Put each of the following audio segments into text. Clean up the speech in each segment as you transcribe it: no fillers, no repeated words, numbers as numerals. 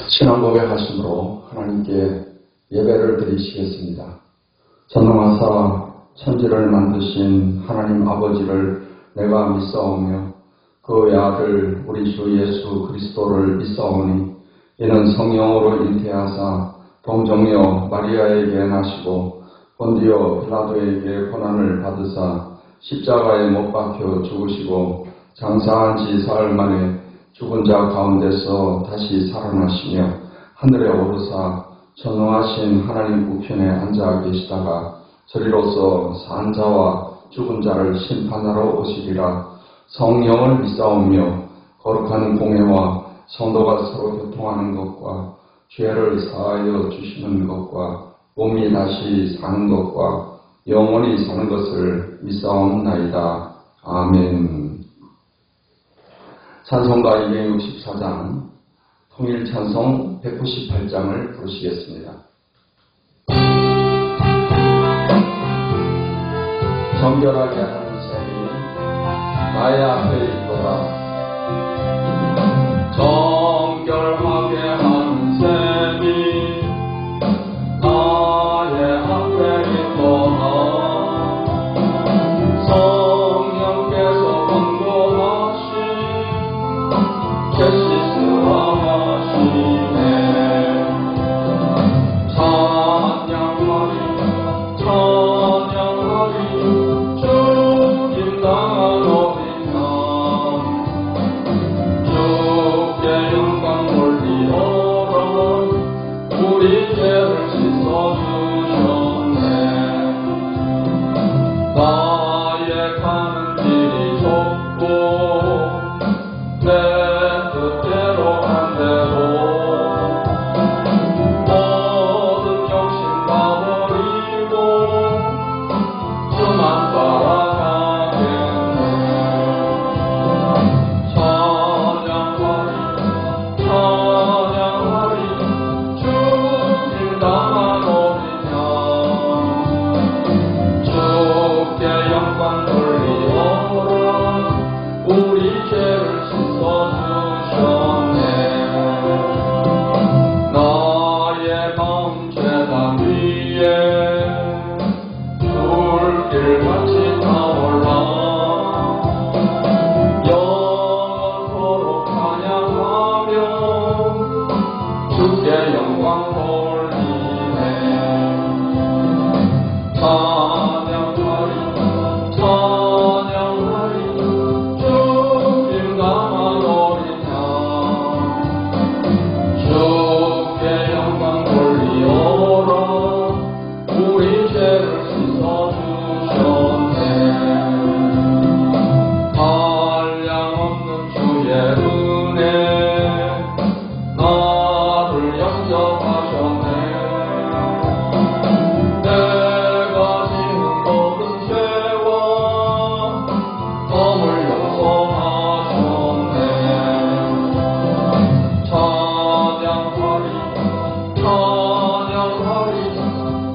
신앙 고백하심으로 하나님께 예배를 드리시겠습니다. 전능하사 천지를 만드신 하나님 아버지를 내가 믿사오며 그 외아들 우리 주 예수 그리스도를 믿사오니 이는 성령으로 잉태하사 동정녀 마리아에게 나시고 본디오 빌라도에게 고난을 받으사 십자가에 못 박혀 죽으시고 장사한 지 사흘 만에 죽은 자 가운데서 다시 살아나시며 하늘에 오르사 전능하신 하나님 우편에 앉아 계시다가 저리로서 산 자와 죽은 자를 심판하러 오시리라. 성령을 믿사오며 거룩한 공회와 성도가 서로 교통하는 것과 죄를 사하여 주시는 것과 몸이 다시 사는 것과 영원히 사는 것을 믿사옵나이다. 아멘. 찬송가 264장, 통일찬송 198장을 부르시겠습니다. 정결하게 하는 셈이 나의 앞에 있도다. 정결하게 하는 셈이 나의 앞에 있도다. 성령께서 권고하신 계시스라 하시네. 찬양하리 죽임당한 어린 양 주께 영광 돌리어라. 우리 죄를 씻어주셨네. 나의 가는 길이 좁고 내 뜻대로 안 되고 모든 욕심 다 버리고 주만 따라가겠네. 찬양하리 죽임당한 어린 양 주께 영광 돌리어라. 우리 죄를 씻어주셨네. 나의 범죄담 위에 불길같이 타올라. 영원토록 찬양하며 주께 영광 돌리네. 찬양하리 죽임당한 어린 양 주께 영광 돌리어라. 우리 죄를 씻어주셨네. 한량없는 주의 은혜 나를 영접하셨네. 내가 지은 모든 죄와 범을 용서하셨네. 찬양하리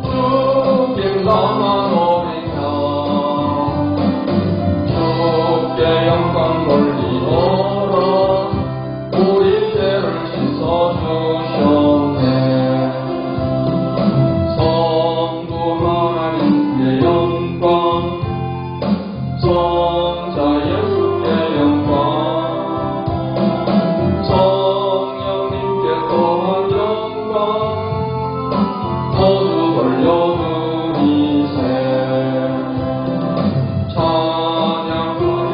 죽임당한 어린 양 주께 영광 돌리어라. 우리 죄를 씻어주셨네. 성부 하나님께 영광, 성자 예수께 영광, 성령님께 또한 영광 모두 돌려드리세. 찬양하리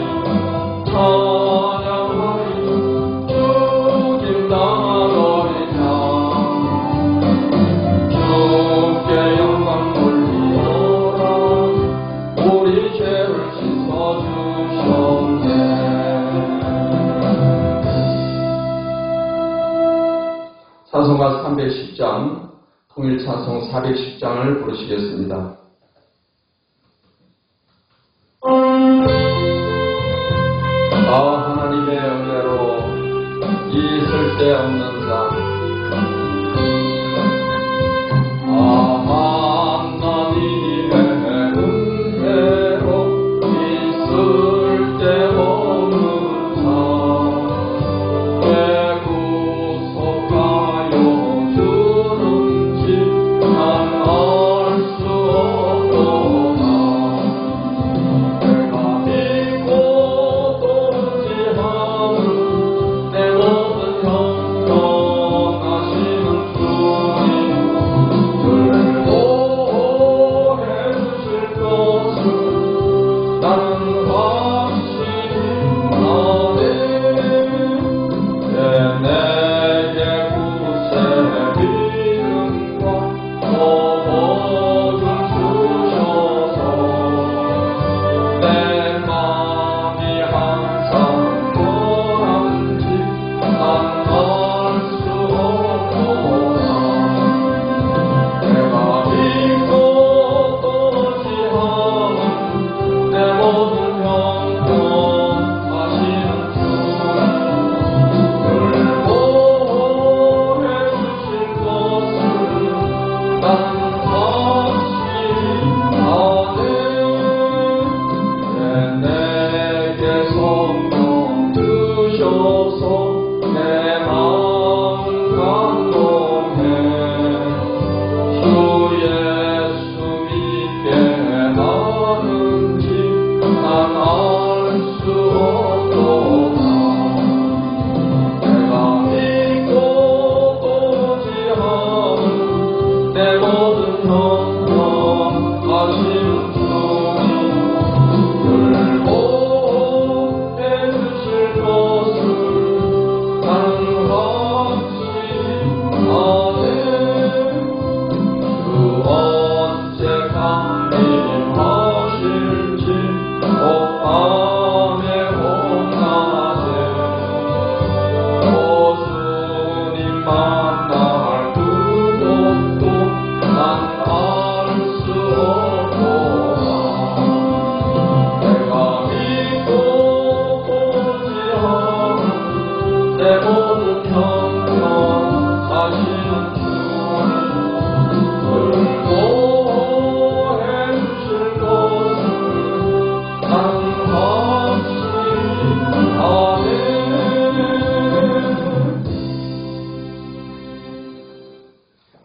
죽임당한 어린 양 주께 영광 돌리어라. 우리 죄를 씻어주셨네. 찬송가 310장, 통일찬송 410장을 부르시겠습니다. 하나님의 은혜로 이 쓸데없는 삶, 하나님의 은혜로 이 쓸데없는 삶, 내 구속하여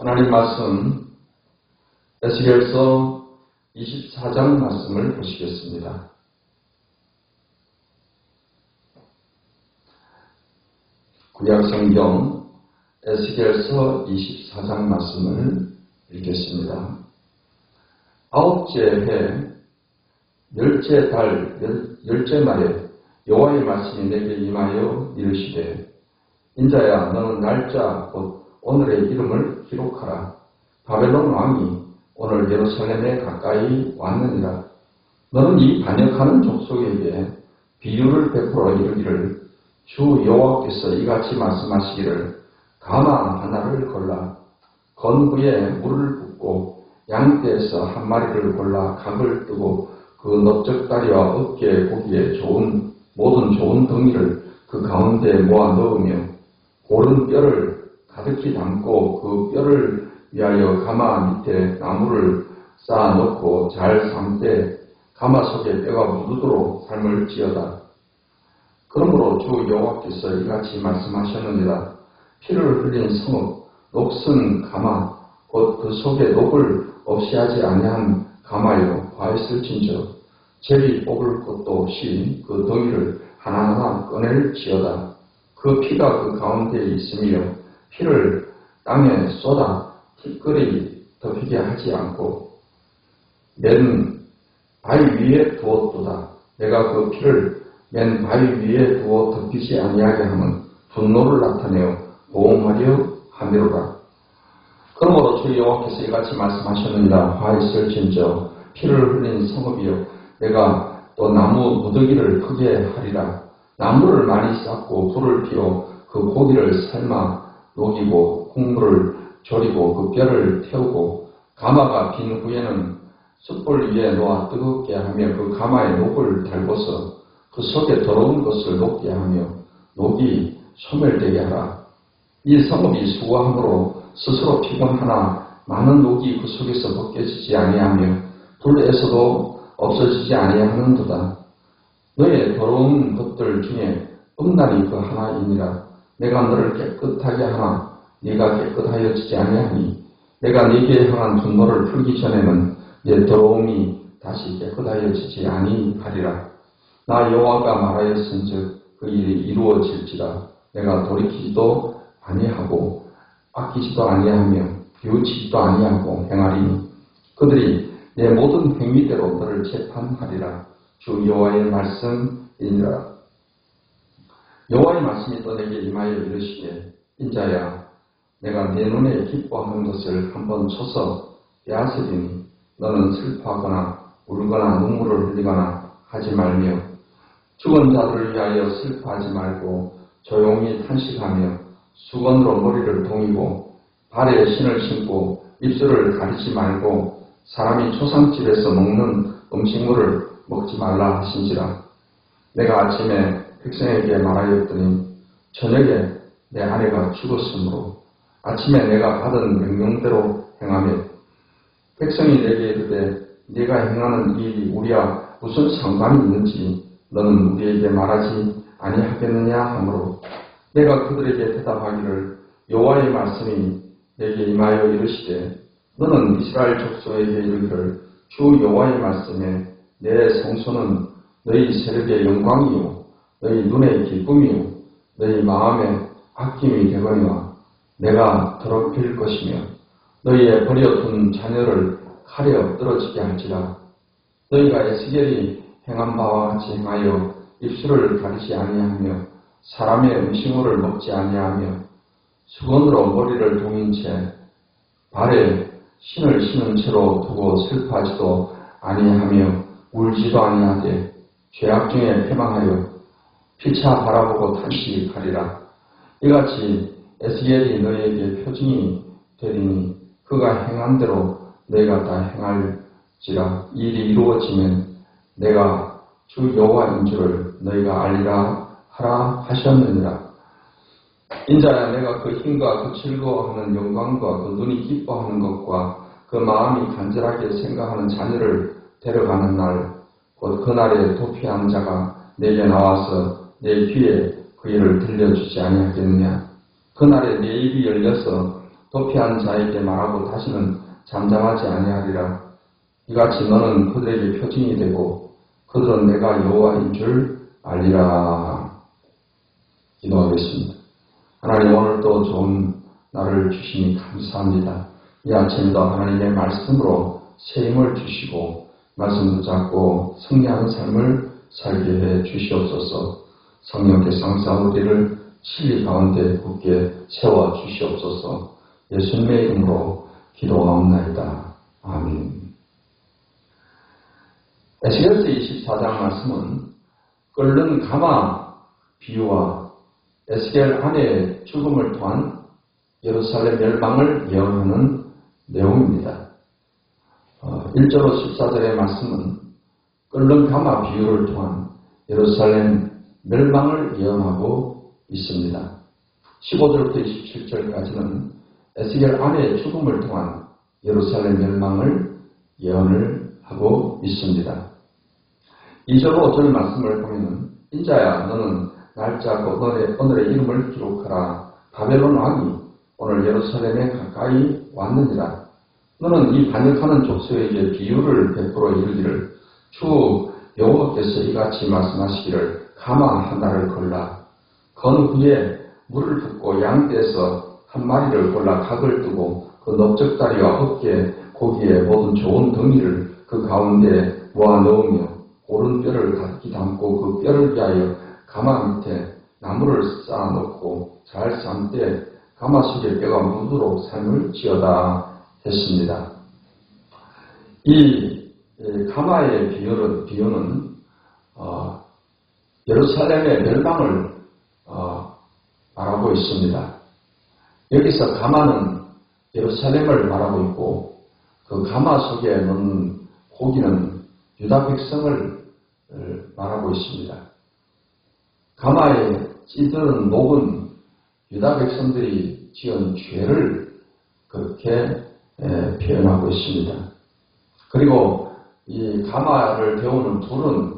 하나님 말씀 에스겔서 24장 말씀을 보시겠습니다. 구약성경 에스겔서 24장 말씀을 읽겠습니다. 아홉째 해 열째 달 열째 날에 여호와의 말씀이 내게 임하여 이르시되 인자야 너는 날짜 곧 오늘의 이름을 기록하라. 바벨론 왕이 오늘 예루살렘에 가까이 왔느니라. 너는 이 반역하는 족속에게 비유를 베풀어 이르기를 주 여호와께서 이같이 말씀하시기를 가마 하나를 골라 건 후에 물을 붓고 양떼에서 한 마리를 골라 각을 뜨고 그 넓적다리와 어깨 고기에 좋은 모든 좋은 덩이를 그 가운데 모아 넣으며 고른 뼈를 가득히 담고 그 뼈를 위하여 가마 밑에 나무를 쌓아 놓고 잘 삶되 가마 속에 뼈가 묻도록 삶을 지어다. 그러므로 주 여호와께서 이같이 말씀하셨느니라. 피를 흘린 성읍 녹슨 가마 곧 그 속에 녹을 없이 하지 아니한 가마여 과했을진저 제비 뽑을 것도 없이 그 덩이를 하나하나 꺼낼지어다. 그 피가 그 가운데에 있으며 피를 땅에 쏟아 티끌이 덮이게 하지 않고 맨 바위 위에 두었도다. 내가 그 피를 맨 바위 위에 두어 덮이지 아니하게 하면 분노를 나타내어 보응하려 함이로라. 그러므로 주 여호와께서 이같이 말씀하셨느니라. 화있을진저 피를 흘린 성읍이여 내가 또 나무 무더기를 크게 하리라. 나무를 많이 쌓고 불을 피워 그 고기를 삶아 녹이고 국물을 졸이고 그 뼈를 태우고 가마가 빈 후에는 숯불 위에 놓아 뜨겁게 하며 그 가마에 녹을 달고서 그 속에 더러운 것을 녹게 하며 녹이 소멸되게 하라. 이 성읍이 수고함으로 스스로 피곤하나 많은 녹이 그 속에서 벗겨지지 아니하며 불에서도 없어지지 아니하는도다. 너의 더러운 것들 중에 음란이 그 하나이니라. 내가 너를 깨끗하게 하나 네가 깨끗하여지지 아니하니 내가 네게 향한 분노를 풀기 전에는 네 더러움이 다시 깨끗하여지지 아니하리라. 나 여호와가 말하였은즉 그 일이 이루어질지라. 내가 돌이키지도 아니하고 아끼지도 아니하며 비우치지도 아니하고 행하리니 그들이 내 모든 행위대로 너를 재판하리라. 주 여호와의 말씀이니라. 여호와의 말씀이 또 내게 임하여 이르시되 인자야 내가 내 눈에 기뻐하는 것을 한번 쳐서 빼앗으리니 너는 슬퍼하거나 울거나 눈물을 흘리거나 하지 말며 죽은 자들을 위하여 슬퍼하지 말고 조용히 탄식하며 수건으로 머리를 동이고 발에 신을 신고 입술을 가리지 말고 사람이 초상집에서 먹는 음식물을 먹지 말라 하신지라. 내가 아침에 백성에게 말하였더니 저녁에 내 아내가 죽었으므로 아침에 내가 받은 명령대로 행하며 백성이 내게 이르되 네가 행하는 이 일이 우리와 무슨 상관이 있는지 너는 우리에게 말하지 아니하겠느냐 하므로 내가 그들에게 대답하기를 여호와의 말씀이 내게 임하여 이르시되 너는 이스라엘 족속에게 이르기를 주 여호와의 말씀에 내 성소는 너희 세력의 영광이요 너희 눈의 기쁨이요 너희 마음의 아낌이 되거니와 내가 더럽힐 것이며 너희의 버려둔 자녀를 칼에 엎드러지게 할지라. 너희가 에스겔이 행한 바와 같이 행하여 입술을 가리지 아니하며 사람의 음식물을 먹지 아니하며 수건으로 머리를 동인 채 발에 신을 신은 채로 두고 슬퍼하지도 아니하며 울지도 아니하되 죄악 중에 패망하여 피차 바라보고 탄식하리라. 이같이 에스겔이 너희에게 표징이 되리니 그가 행한 대로 너희가 다 행할지라. 이 일이 이루어지면 내가 주 여호와인 줄을 너희가 알리라 하라 하셨느니라. 인자야 내가 그 힘과 그 즐거워하는 영광과 그 눈이 기뻐하는 것과 그 마음이 간절하게 생각하는 자녀를 데려가는 날 곧 그날에 도피한 자가 내게 나와서 내 귀에 그 일을 들려주지 아니하겠느냐. 그날에 내 입이 열려서 도피한 자에게 말하고 다시는 잠잠하지 아니하리라. 이같이 너는 그들에게 표징이 되고 그들은 내가 여호와인 줄 알리라. 기도하겠습니다. 하나님, 오늘도 좋은 날을 주시니 감사합니다. 이 아침에도 하나님의 말씀으로 새 힘을 주시고 말씀 붙잡고 승리하는 삶을 살게 해 주시옵소서. 성령께서 항상 우리를 진리 가운데 굳게 세워 주시옵소서. 예수님의 이름으로 기도하옵나이다. 아멘. 에스겔서 24장 말씀은 끓는 가마 비유와 에스겔 아내의 죽음을 통한 예루살렘 멸망을 예언하는 내용입니다. 1절로 14절의 말씀은 끓는 가마 비유를 통한 예루살렘 멸망을 예언하고 있습니다. 15절부터 27절까지는 에스겔 아내의 죽음을 통한 예루살렘 멸망을 예언을 하고 있습니다. 2절 5절 말씀을 보면 인자야 너는 날짜고 오늘의 이름을 기록하라. 바벨론 왕이 오늘 예루살렘에 가까이 왔느니라. 너는 이 반역하는 족속에게 비유를 베풀어 이르기를 주 여호와께서 이같이 말씀하시기를 가마 하나를 골라 건 후에 물을 붓고 양떼에서 한 마리를 골라 각을 뜨고 그 넓적다리와 어깨 고기에 모든 좋은 덩이를 그 가운데 모아 넣으며 오른 뼈를 갖기 담고 그 뼈를 위하여 가마 밑에 나무를 쌓아 놓고 잘 삶때 가마 속에 뼈가 묻도록 삶을 지어다 했습니다. 이 가마의 비유는 예루살렘의 멸망을 말하고 있습니다. 여기서 가마는 예루살렘을 말하고 있고 그 가마 속에 넣는 고기는 유다 백성을 말하고 있습니다. 가마에 찌드는 녹은 유다 백성들이 지은 죄를 그렇게 표현하고 있습니다. 그리고 이 가마를 데우는 불은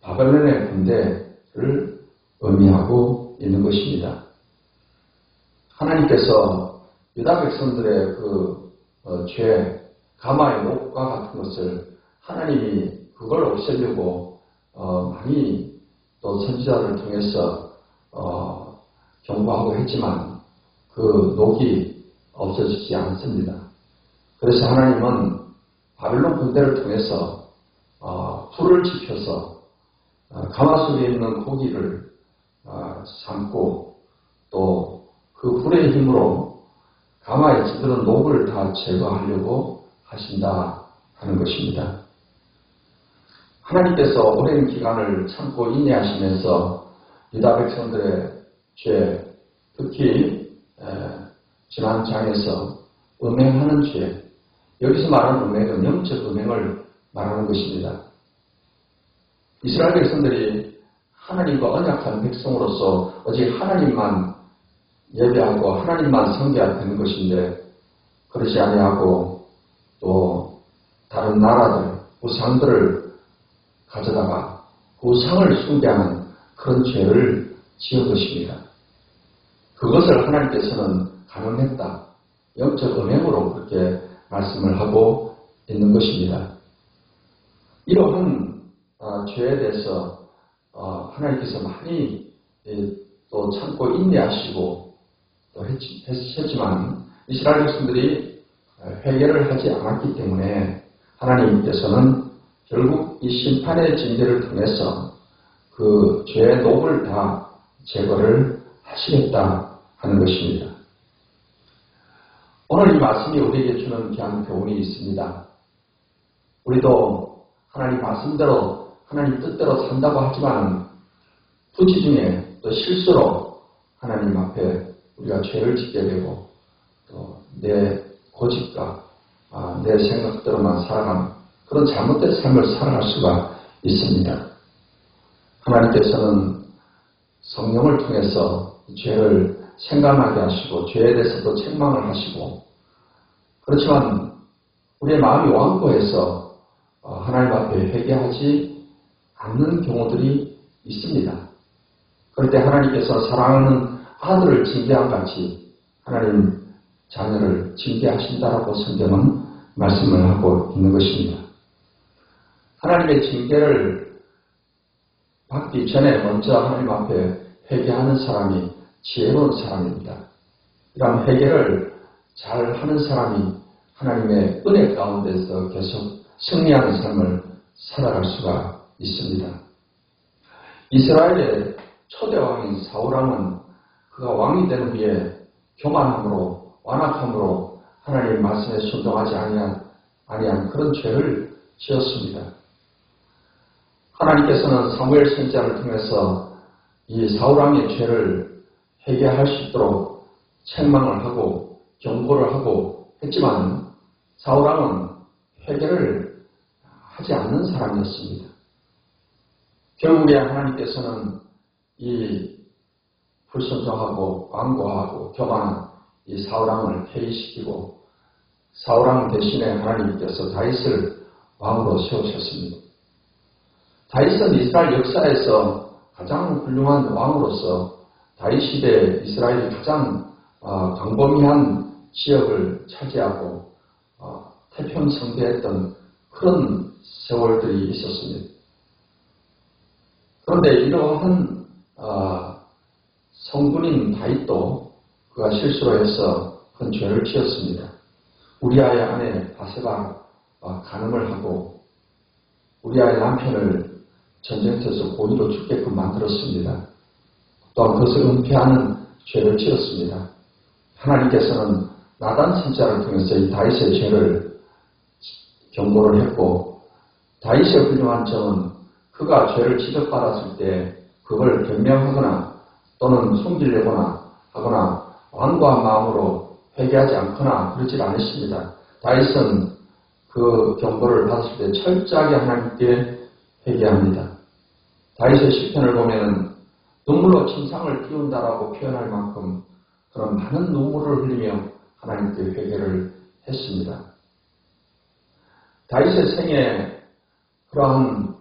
바벨론의 군대를 의미하고 있는 것입니다. 하나님께서 유다 백성들의 그 죄, 가마의 녹과 같은 것을 하나님이 그걸 없애려고 많이 또 선지자를 통해서 경고하고 했지만 그 녹이 없어지지 않습니다. 그래서 하나님은 바벨론 군대를 통해서 불을 지펴서 가마 속에 있는 고기를 삶고 또 그 불의 힘으로 가마에 찌드는 녹을 다 제거하려고 하신다 하는 것입니다. 하나님께서 오랜 기간을 참고 인내하시면서 유다 백성들의 죄, 특히 지난 장에서 음행하는 죄, 여기서 말하는 음행은 영적 음행을 말하는 것입니다. 이스라엘 백성들이 하나님과 언약한 백성으로서 오직 하나님만 예배하고 하나님만 섬겨야 되는 것인데 그렇지 아니하고 또 다른 나라들, 우상들을 가져다가 우상을 숭배하는 그런 죄를 지은 것입니다. 그것을 하나님께서는 가늠했다. 영적 음행으로 그렇게 말씀을 하고 있는 것입니다. 이러한 죄에 대해서 하나님께서 많이 또 참고 인내하시고 또 했지만 이스라엘 백성들이 회개를 하지 않았기 때문에 하나님께서는 결국 이 심판의 징계를 통해서 그 죄의 녹을 다 제거를 하시겠다 하는 것입니다. 오늘 이 말씀이 우리에게 주는 귀한 교훈이 있습니다. 우리도 하나님 말씀대로 하나님 뜻대로 산다고 하지만 부지 중에 또 실수로 하나님 앞에 우리가 죄를 짓게 되고 또 내 고집과 내 생각대로만 살아가는 그런 잘못된 삶을 살아갈 수가 있습니다. 하나님께서는 성령을 통해서 죄를 생각나게 하시고 죄에 대해서도 책망을 하시고 그렇지만 우리의 마음이 완고해서 하나님 앞에 회개하지 않는 경우들이 있습니다. 그럴 때 하나님께서 사랑하는 아들을 징계한 같이 하나님 자녀를 징계하신다라고 성경은 말씀을 하고 있는 것입니다. 하나님의 징계를 받기 전에 먼저 하나님 앞에 회개하는 사람이 지혜로운 사람입니다. 이런 회개를 잘 하는 사람이 하나님의 은혜 가운데서 계속 승리하는 삶을 살아갈 수가 있습니다. 이스라엘의 초대왕인 사울왕은 그가 왕이 된 후에 교만함으로 완악함으로 하나님 말씀에 순종하지 아니한 그런 죄를 지었습니다. 하나님께서는 사무엘 선지자를 통해서 이 사울왕의 죄를 회개할 수 있도록 책망을 하고 경고를 하고 했지만 사울왕은 회개를 하지 않는 사람이었습니다. 결국에 하나님께서는 이 불순종하고 완고하고 교만한 이 사울왕을 폐위시키고 사울왕 대신에 하나님께서 다윗을 왕으로 세우셨습니다. 다윗은 이스라엘 역사에서 가장 훌륭한 왕으로서 다윗 시대에 이스라엘이 가장 광범위한 지역을 차지하고 태평성대했던 그런 세월들이 있었습니다. 그런데 이러한 성군인 다윗도 그가 실수로 해서 큰 죄를 지었습니다. 우리아의 아내 바세바와 간음을 하고 우리아의 남편을 전쟁터에서 고의로 죽게끔 만들었습니다. 또한 그것을 은폐하는 죄를 지었습니다. 하나님께서는 나단 선지자를 통해서 이 다윗의 죄를 경고를 했고 다윗의 훌륭한 점은 그가 죄를 지적받았을 때 그걸 변명하거나 또는 숨기려거나 하거나 완고한 마음으로 회개하지 않거나 그러질 않으십니다. 다윗은 그 경고를 받았을 때 철저하게 하나님께 회개합니다. 다윗의 시편을 보면 눈물로 침상을 띄운다라고 표현할 만큼 그런 많은 눈물을 흘리며 하나님께 회개를 했습니다. 다윗의 생에 그러한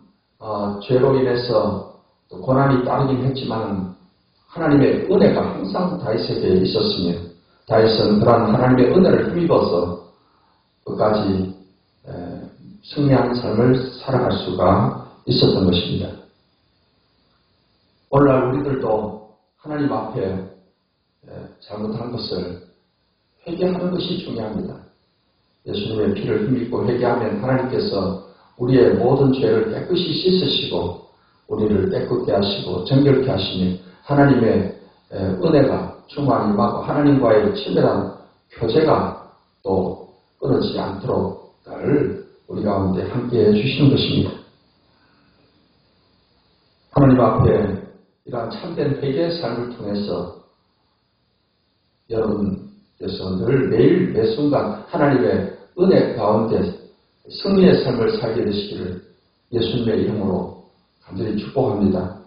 죄로 인해서 또 고난이 따르긴 했지만 하나님의 은혜가 항상 다윗에게 있었으며 다윗은 그러한 하나님의 은혜를 힘입어서 끝까지 승리한 삶을 살아갈 수가 있었던 것입니다. 오늘날 우리들도 하나님 앞에 잘못한 것을 회개하는 것이 중요합니다. 예수님의 피를 힘입고 회개하면 하나님께서 우리의 모든 죄를 깨끗이 씻으시고 우리를 깨끗게 하시고 정결케 하시며 하나님의 은혜가 충만히 임하고 하나님과의 친밀한 교제가 또 끊어지지 않도록 우리 가운데 함께 해주시는 것입니다. 하나님 앞에 이러한 참된 회개의 삶을 통해서 여러분께서 늘 매일 매순간 하나님의 은혜 가운데 승리의 삶을 살게 되시기를 예수님의 이름으로 간절히 축복합니다.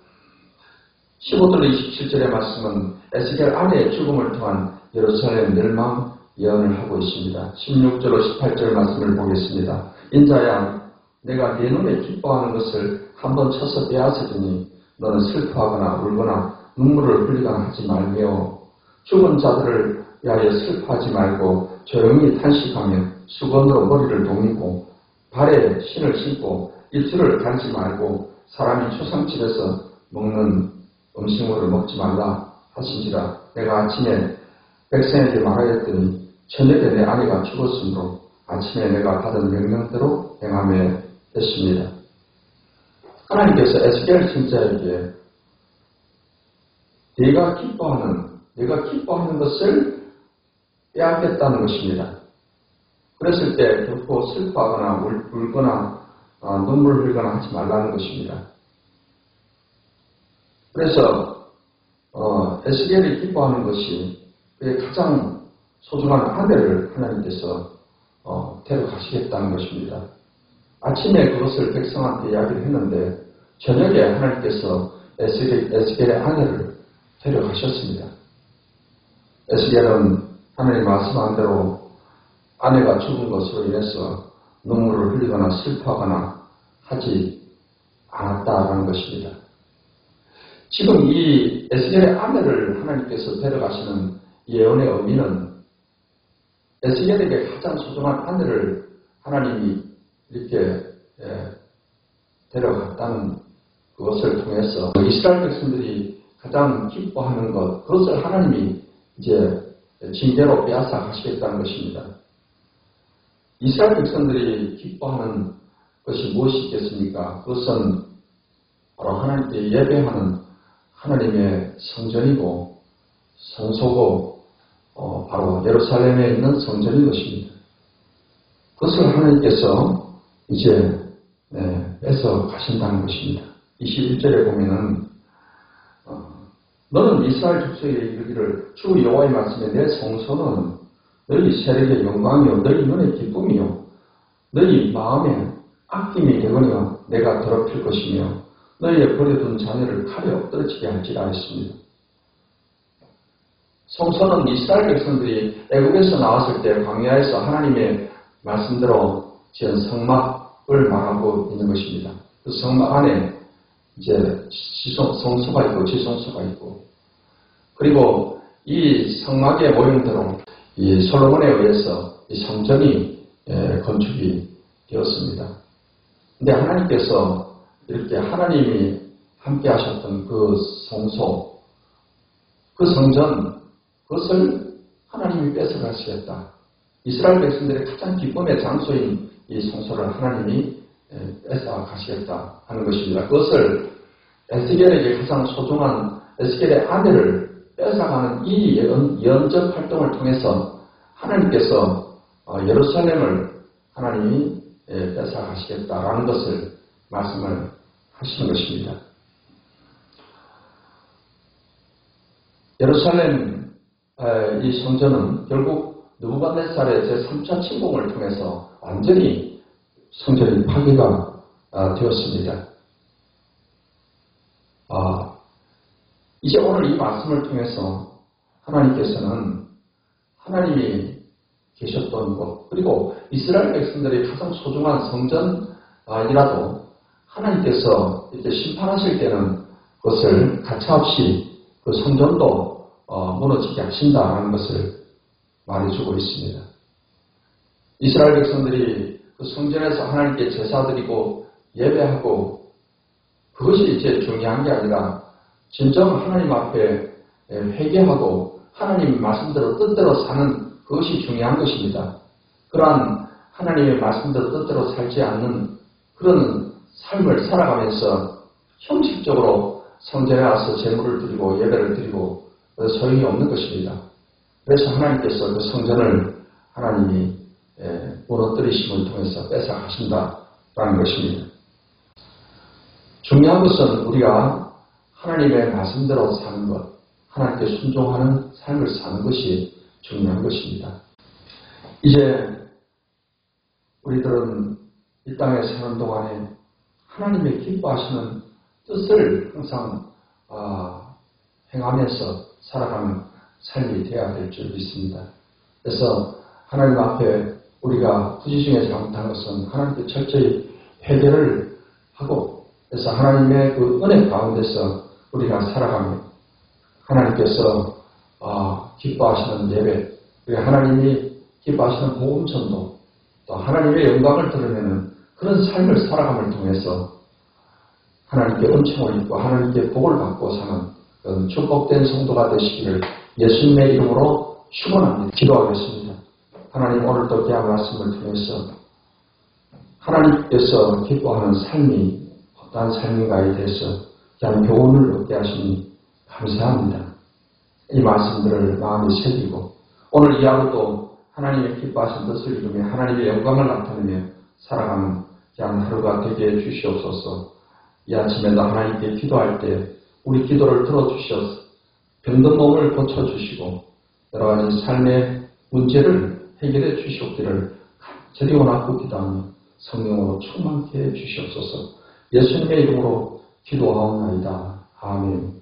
15절 27절의 말씀은 에스겔 아내의 죽음을 통한 예루살렘 멸망 예언을 하고 있습니다. 16절로 18절 말씀을 보겠습니다. 인자야, 내가 네 눈에 기뻐하는 것을 한번 쳐서 빼앗으니 너는 슬퍼하거나 울거나 눈물을 흘리거나 하지 말며 죽은 자들을 위하여 슬퍼하지 말고 조용히 탄식하며 수건으로 머리를 동이고 발에 신을 신고 입술을 간지 말고 사람이 초상집에서 먹는 음식물을 먹지 말라 하신지라. 내가 아침에 백성에게 말하였더니 저녁에 내 아내가 죽었으므로 아침에 내가 받은 명령대로 행하며 했습니다. 하나님께서 에스겔 선지자에게 내가 기뻐하는 것을 빼앗겠다는 것입니다. 그랬을 때 결코 슬퍼하거나 울거나 눈물을 흘리거나 하지 말라는 것입니다. 그래서 에스겔이 기뻐하는 것이 그의 가장 소중한 아내를 하나님께서 데려가시겠다는 것입니다. 아침에 그것을 백성한테 이야기를 했는데 저녁에 하나님께서 에스겔의 아내를 데려가셨습니다. 에스겔은 하나님 말씀한 대로 아내가 죽은 것으로 인해서 눈물을 흘리거나 슬퍼하거나 하지 않았다라는 것입니다. 지금 이 에스겔의 아내를 하나님께서 데려가시는 예언의 의미는 에스겔에게 가장 소중한 아내를 하나님이 이렇게 데려갔다는 그것을 통해서 이스라엘 백성들이 가장 기뻐하는 것, 그것을 하나님이 이제 징계로 빼앗아 가시겠다는 것입니다. 이스라엘 백성들이 기뻐하는 것이 무엇이 있겠습니까? 그것은 바로 하나님께 예배하는 하나님의 성전이고 성소고 바로 예루살렘에 있는 성전인 것입니다. 그것을 하나님께서 이제 뺏어 가신다는 것입니다. 21절에 보면은 너는 이스라엘 족속에게 이르기를 주 여호와의 말씀에 내 성소는 너희 세력의 영광이요 너희 눈의 기쁨이요 너희 마음에 아낌이 되거니와 내가 더럽힐 것이며 너희의 버려둔 자녀를 칼에 엎드러지게 할지라 했습니다. 성소는 이스라엘 백성들이 애국에서 나왔을 때 광야에서 하나님의 말씀대로 지은 성막을 말하고 있는 것입니다. 그 성막 안에 이제 성소가 있고 지성소가 있고, 그리고 이 성막의 모형대로 이 솔로몬에 의해서 이 성전이 건축이 되었습니다. 근데 하나님께서 이렇게 하나님이 함께 하셨던 그 성소, 그 성전, 그것을 하나님이 뺏어가시겠다. 이스라엘 백성들의 가장 기쁨의 장소인 이 성소를 하나님이 뺏어가시겠다 하는 것입니다. 그것을 에스겔에게 가장 소중한 에스겔의 아내를 뺏어가는 이 예언적 활동을 통해서 하나님께서 예루살렘을 하나님이 뺏어가시겠다라는 것을 말씀을 하시는 것입니다. 예루살렘 이 성전은 결국 느부갓네살의 제3차 침공을 통해서 완전히 성전이 파괴가 되었습니다. 이제 오늘 이 말씀을 통해서 하나님께서는 하나님이 계셨던 것, 그리고 이스라엘 백성들이 가장 소중한 성전이라도 하나님께서 이렇게 심판하실 때는 그것을 가차없이 그 성전도 무너지게 하신다는 것을 말해주고 있습니다. 이스라엘 백성들이 그 성전에서 하나님께 제사드리고 예배하고 그것이 이제 중요한 게 아니라 진정 하나님 앞에 회개하고 하나님 말씀대로 뜻대로 사는 그것이 중요한 것입니다. 그러한 하나님의 말씀대로 뜻대로 살지 않는 그런 삶을 살아가면서 형식적으로 성전에 와서 제물을 드리고 예배를 드리고 소용이 없는 것입니다. 그래서 하나님께서 그 성전을 하나님이 무너뜨리심을 통해서 뺏어가신다라는 것입니다. 중요한 것은 우리가 하나님의 말씀대로 사는 것, 하나님께 순종하는 삶을 사는 것이 중요한 것입니다. 이제 우리들은 이 땅에 사는 동안에 하나님의 기뻐하시는 뜻을 항상 행하면서 살아가는 삶이 되어야 될 줄 믿습니다. 그래서 하나님 앞에 우리가 부지 중에 잘못한 것은 하나님께 철저히 회개를 하고, 그래서 하나님의 그 은혜 가운데서 우리가 살아가며 하나님께서 기뻐하시는 예배, 그리고 하나님이 기뻐하시는 복음 전도, 또 하나님의 영광을 드러내는 그런 삶을 살아감을 통해서 하나님께 은총을 입고 하나님께 복을 받고 사는 그런 축복된 성도가 되시기를 예수님의 이름으로 축원합니다. 기도하겠습니다. 하나님, 오늘도 귀한 말씀을 통해서 하나님께서 기뻐하는 삶이 어떠한 삶인가에 대해서 귀한 교훈을 얻게 하시니 감사합니다. 이 말씀들을 마음에 새기고 오늘 이 하루도 하나님의 기뻐하신 뜻을 이루며 하나님의 영광을 나타내며 살아가는 귀한 하루가 되게 해 주시옵소서. 이 아침에도 하나님께 기도할 때 우리 기도를 들어주셔서 병든 몸을 고쳐주시고 여러 가지 삶의 문제를 해결해 주시옵기를 간절히 원하고 기도하며 성령으로 충만케 해 주시옵소서. 예수님의 이름으로 기도하옵나이다. 아멘.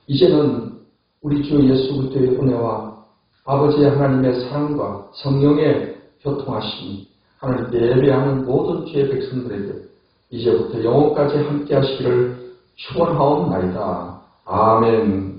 이제는 우리 주 예수 그리스도의 은혜와 아버지의 하나님의 사랑과 성령의 교통하심이 하나님께 예배하는 모든 주의 백성들에게 이제부터 영원까지 함께 하시기를 축원하옵나이다. 아멘.